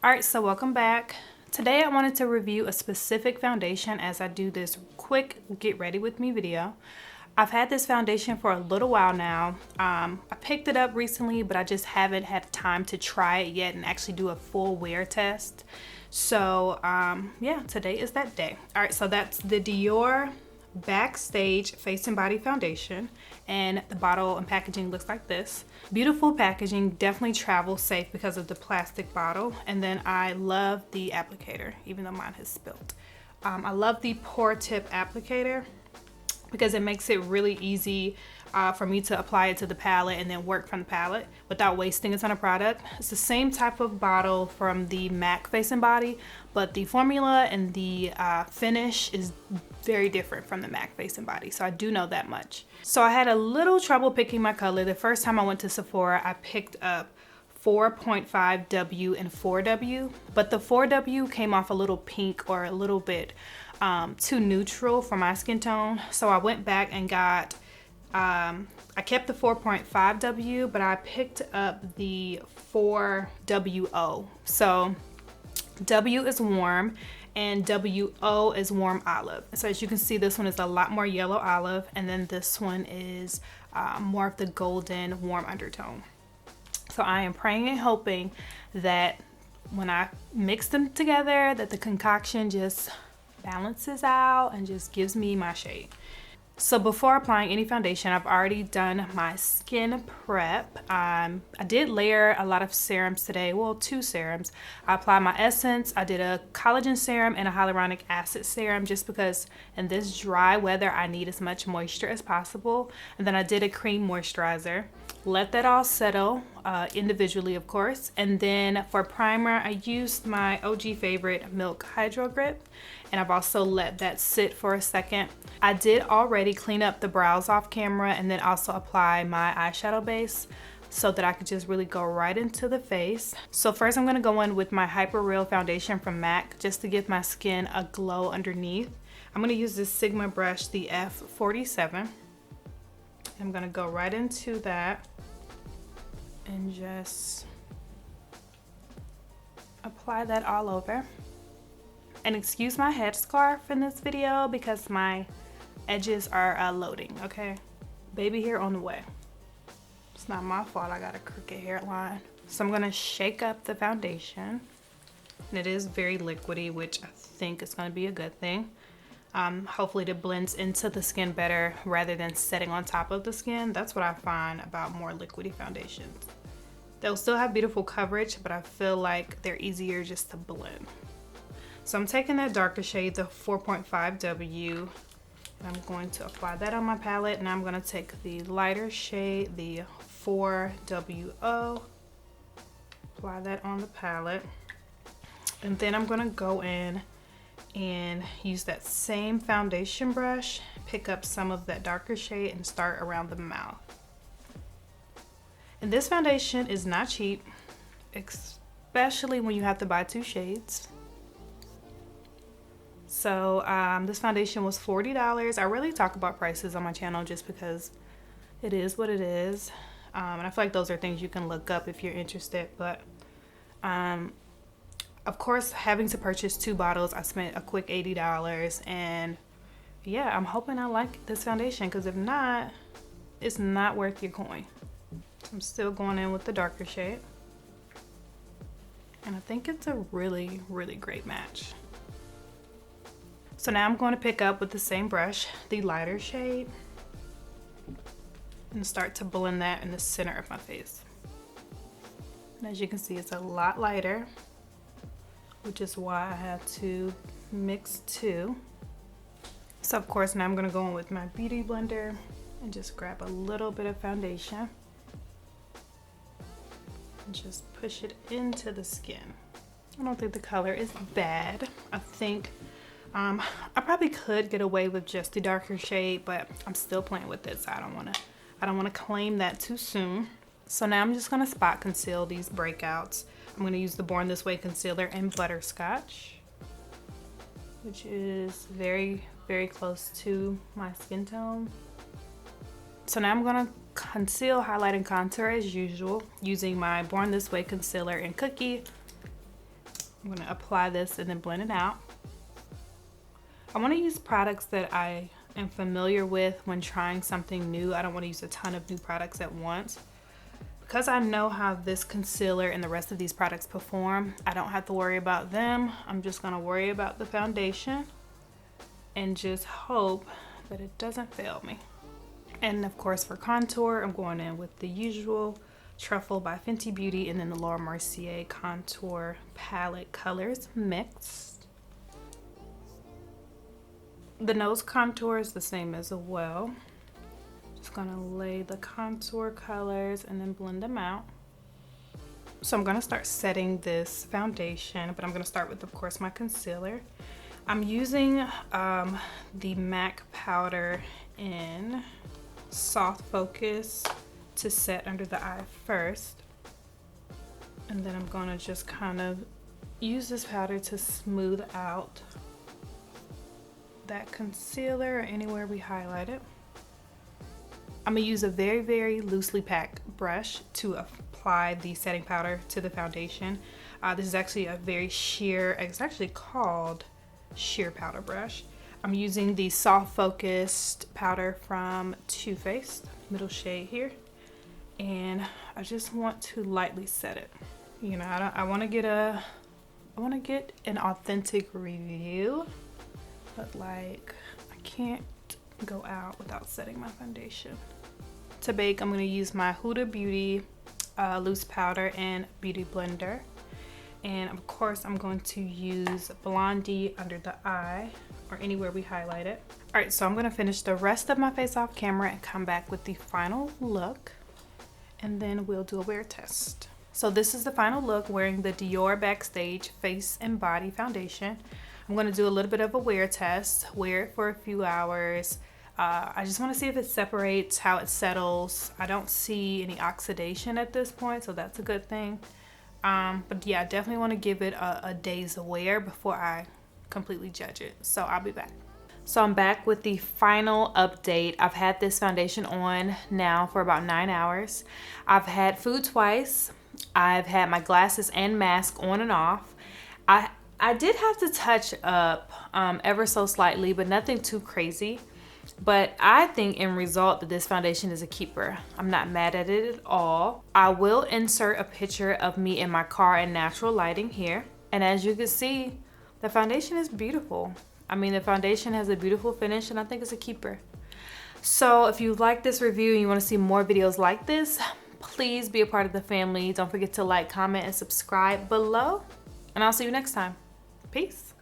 Alright, so welcome back. Today I wanted to review a specific foundation as I do this quick get ready with me video. I've had this foundation for a little while now. I picked it up recently, but I just haven't had time to try it yet and actually do a full wear test. So yeah, today is that day. Alright, so that's the Dior Backstage Face and Body Foundation, and the bottle and packaging looks like this. Beautiful packaging, definitely travel safe because of the plastic bottle. And then I love the applicator, even though mine has spilled. I love the pour tip applicator because it makes it really easy for me to apply it to the palette and then work from the palette without wasting a ton of product. It's the same type of bottle from the MAC Face and Body, but the formula and the finish is very different from the MAC Face and Body, so I do know that much. So I had a little trouble picking my color. The first time I went to Sephora, I picked up 4.5W and 4W, but the 4W came off a little pink or a little bit too neutral for my skin tone. So I went back and got, I kept the 4.5W, but I picked up the 4WO. So W is warm and WO is warm olive. So as you can see, this one is a lot more yellow olive, and then this one is more of the golden warm undertone. So I am praying and hoping that when I mix them together, that the concoction just balances out and just gives me my shade. So before applying any foundation, I've already done my skin prep. I did layer a lot of serums today, well, 2 serums. I applied my essence, I did a collagen serum and a hyaluronic acid serum just because in this dry weather I need as much moisture as possible. And then I did a cream moisturizer. Let that all settle individually, of course. And then for primer, I used my OG favorite Milk Hydro Grip, and I've also let that sit for a second. I did already clean up the brows off camera and then also apply my eyeshadow base so that I could just really go right into the face. So first I'm gonna go in with my Hyper Real foundation from MAC just to give my skin a glow underneath. I'm gonna use this Sigma brush, the F47. I'm gonna go right into that and just apply that all over. And excuse my headscarf in this video because my edges are loading, okay? Baby hair on the way. It's not my fault I got a crooked hairline. So I'm gonna shake up the foundation. And it is very liquidy, which I think is gonna be a good thing. Hopefully it blends into the skin better rather than setting on top of the skin. That's what I find about more liquidy foundations. They'll still have beautiful coverage, but I feel like they're easier just to blend. So I'm taking that darker shade, the 4.5W, and I'm going to apply that on my palette. And I'm gonna take the lighter shade, the 4WO, apply that on the palette. And then I'm gonna go in and use that same foundation brush, pick up some of that darker shade and start around the mouth. And this foundation is not cheap, especially when you have to buy 2 shades. So this foundation was $40. I rarely talk about prices on my channel just because it is what it is. And I feel like those are things you can look up if you're interested. But of course, having to purchase 2 bottles, I spent a quick $80. And yeah, I'm hoping I like this foundation because if not, it's not worth your coin. So I'm still going in with the darker shade. And I think it's a really, really great match. So now I'm going to pick up with the same brush, the lighter shade, and start to blend that in the center of my face. And as you can see, it's a lot lighter, which is why I have to mix 2. So of course, now I'm gonna go in with my beauty blender and just grab a little bit of foundation and just push it into the skin. I don't think the color is bad. I think I probably could get away with just the darker shade, but I'm still playing with it, so I don't wanna claim that too soon. So now I'm just gonna spot conceal these breakouts. I'm gonna use the Born This Way concealer in Butterscotch, which is very, very close to my skin tone. So now I'm gonna conceal, highlight, and contour as usual using my Born This Way concealer in Cookie. I'm gonna apply this and then blend it out. I wanna use products that I am familiar with when trying something new. I don't wanna use a ton of new products at once. Because I know how this concealer and the rest of these products perform, I don't have to worry about them. I'm just gonna worry about the foundation and just hope that it doesn't fail me. And of course for contour, I'm going in with the usual Truffle by Fenty Beauty and then the Laura Mercier Contour Palette Colors mixed. The nose contour is the same as well. Just gonna lay the contour colors and then blend them out. So I'm gonna start setting this foundation, but I'm gonna start with, of course, my concealer. I'm using the MAC powder in Soft Focus to set under the eye first. And then I'm gonna just kind of use this powder to smooth out that concealer or anywhere we highlight it. I'm gonna use a very, very loosely packed brush to apply the setting powder to the foundation. This is actually a very sheer, it's actually called sheer powder brush. I'm using the Soft Focused powder from Too Faced, middle shade here. And I just want to lightly set it. You know, I wanna get an authentic review, but like, I can't go out without setting my foundation. To bake, I'm gonna use my Huda Beauty loose powder and beauty blender. And of course, I'm going to use Blondie under the eye or anywhere we highlight it. All right, so I'm gonna finish the rest of my face off camera and come back with the final look. And then we'll do a wear test. So this is the final look wearing the Dior Backstage Face and Body Foundation. I'm gonna do a little bit of a wear test, wear it for a few hours. I just wanna see if it separates, how it settles. I don't see any oxidation at this point, so that's a good thing. But yeah, I definitely wanna give it a day's wear before I completely judge it. So I'll be back. So I'm back with the final update. I've had this foundation on now for about 9 hours. I've had food twice. I've had my glasses and mask on and off. I did have to touch up ever so slightly, but nothing too crazy. But I think in result that this foundation is a keeper. I'm not mad at it at all. I will insert a picture of me in my car in natural lighting here. And as you can see, the foundation is beautiful. I mean, the foundation has a beautiful finish and I think it's a keeper. So if you like this review and you want to see more videos like this, please be a part of the family. Don't forget to like, comment, and subscribe below. And I'll see you next time. Peace.